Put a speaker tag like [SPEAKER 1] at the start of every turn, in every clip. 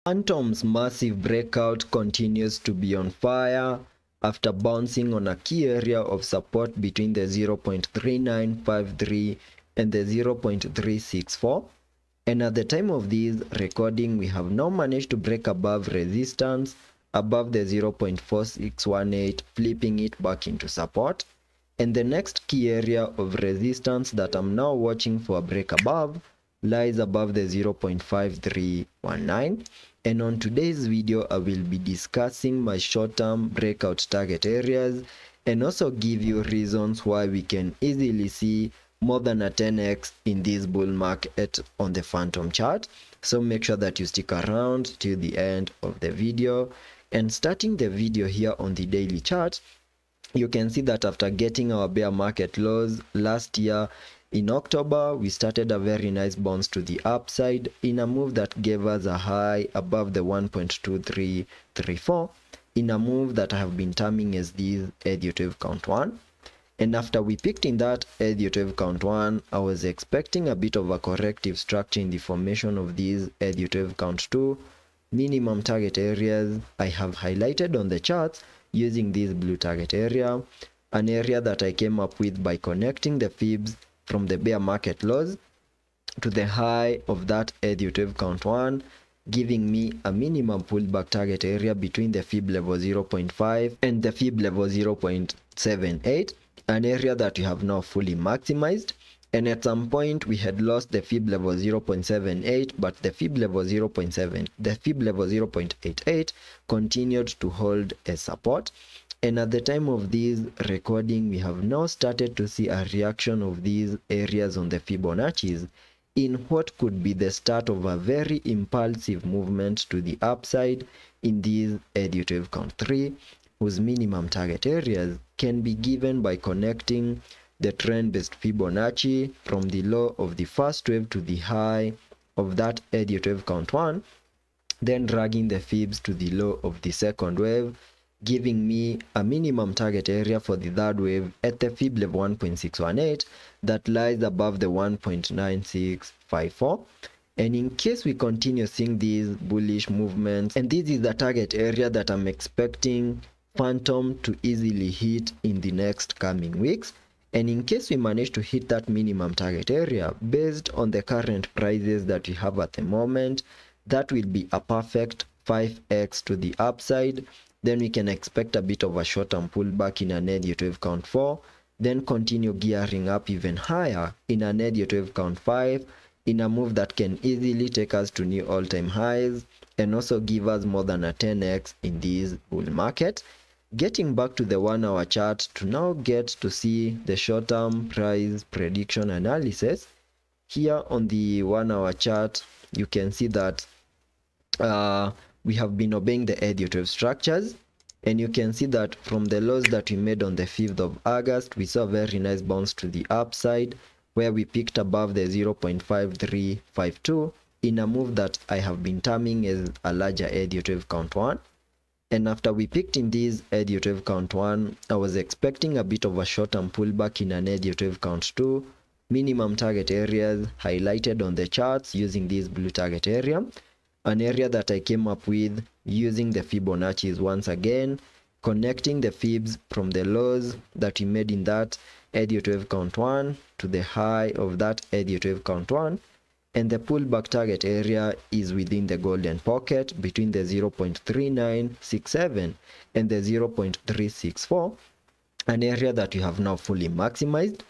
[SPEAKER 1] Fantom's massive breakout continues to be on fire after bouncing on a key area of support between the 0.3953 and the 0.364, and at the time of this recording we have now managed to break above resistance above the 0.4618, flipping it back into support. And the next key area of resistance that I'm now watching for a break above lies above the 0.5319. And on today's video I will be discussing my short-term breakout target areas and also give you reasons why we can easily see more than a 10x in this bull market on the Fantom chart. So make sure that you stick around till the end of the video. And starting the video here on the daily chart, you can see that after getting our bear market lows last year in October, we started a very nice bounce to the upside in a move that gave us a high above the 1.2334 in a move that I have been terming as this 𝗕𝗲𝗃𝗪 count 1. And after we picked in that 𝗕𝗲𝗃𝗪 count 1, I was expecting a bit of a corrective structure in the formation of these 𝗕𝗲𝗃𝗪 count 2 minimum target areas I have highlighted on the charts using this blue target area, an area that I came up with by connecting the fibs from the bear market lows to the high of that 𝗕𝗲𝗃𝗪 count 1, giving me a minimum pullback target area between the fib level 0.5 and the fib level 0.78, an area that we have now fully maximized. And at some point we had lost the fib level 0.78, but the fib level 0.88 continued to hold as support. And at the time of this recording, we have now started to see a reaction of these areas on the Fibonacci's in what could be the start of a very impulsive movement to the upside in these 𝗕𝗲𝗃𝗪 count 3, whose minimum target areas can be given by connecting the trend-based Fibonacci from the low of the first wave to the high of that 𝗕𝗲𝗃𝗪 count 1, then dragging the fibs to the low of the second wave, giving me a minimum target area for the third wave at the fib level 1.618 that lies above the 1.9654. And in case we continue seeing these bullish movements, and this is the target area that I'm expecting Fantom to easily hit in the next coming weeks. And in case we manage to hit that minimum target area based on the current prices that we have at the moment, that will be a perfect 5x to the upside. Then we can expect a bit of a short-term pullback in an 𝗕𝗲𝗃𝗪 count 4, then continue gearing up even higher in an 𝗕𝗲𝗃𝗪 count 5 in a move that can easily take us to new all-time highs and also give us more than a 10x in this bull market. Getting back to the 1 hour chart to now get to see the short-term price prediction analysis. Here on the 1 hour chart, you can see that we have been obeying the 𝗕𝗲𝗃𝗪 structures, and you can see that from the lows that we made on the 5th of August, we saw a very nice bounce to the upside where we picked above the 0.5352 in a move that I have been terming as a larger 𝗕𝗲𝗃𝗪 count 1. And after we picked in this 𝗕𝗲𝗃𝗪 count 1, I was expecting a bit of a short-term pullback in an 𝗕𝗲𝗃𝗪 count 2, minimum target areas highlighted on the charts using this blue target area, an area that I came up with using the Fibonacci's once again, connecting the fibs from the lows that we made in that 𝗕𝗲𝗃𝗪 count 1 to the high of that 𝗕𝗲𝗃𝗪 count 1. And the pullback target area is within the golden pocket between the 0.3967 and the 0.364, an area that we have now fully maximized.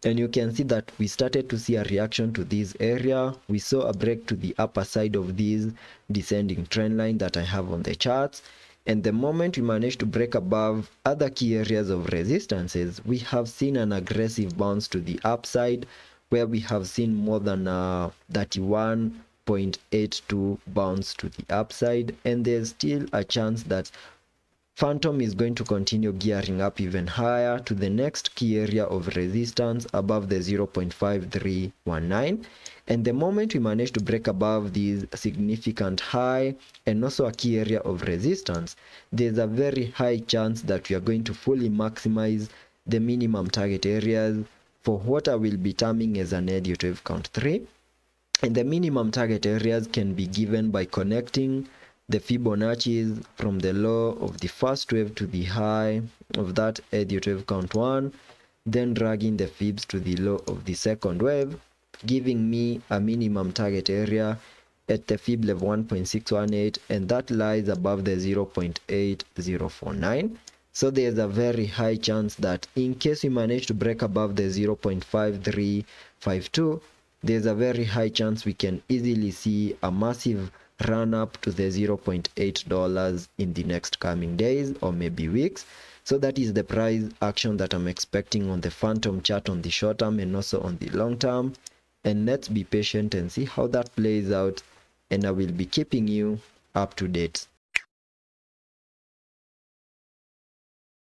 [SPEAKER 1] And you can see that we started to see a reaction to this area. We saw a break to the upper side of this descending trend line that I have on the charts. And the moment we managed to break above other key areas of resistances, we have seen an aggressive bounce to the upside, where we have seen more than a 31.82 bounce to the upside, and there's still a chance that Fantom is going to continue gearing up even higher to the next key area of resistance above the 0.5319. And the moment we manage to break above this significant high and also a key area of resistance, there's a very high chance that we are going to fully maximize the minimum target areas for what I will be terming as an 𝗕𝗲𝗃𝗪 count 3. And the minimum target areas can be given by connecting the Fibonacci's from the low of the first wave to the high of that Elliott wave count 1, then dragging the fibs to the low of the second wave, giving me a minimum target area at the fib level 1.618, and that lies above the 0.8049. So there's a very high chance that in case we manage to break above the 0.5352, there's a very high chance we can easily see a massive run up to the $0.8 in the next coming days or maybe weeks. So that is the price action that I'm expecting on the Fantom chart on the short term and also on the long term. And let's be patient and see how that plays out, and I will be keeping you up to date.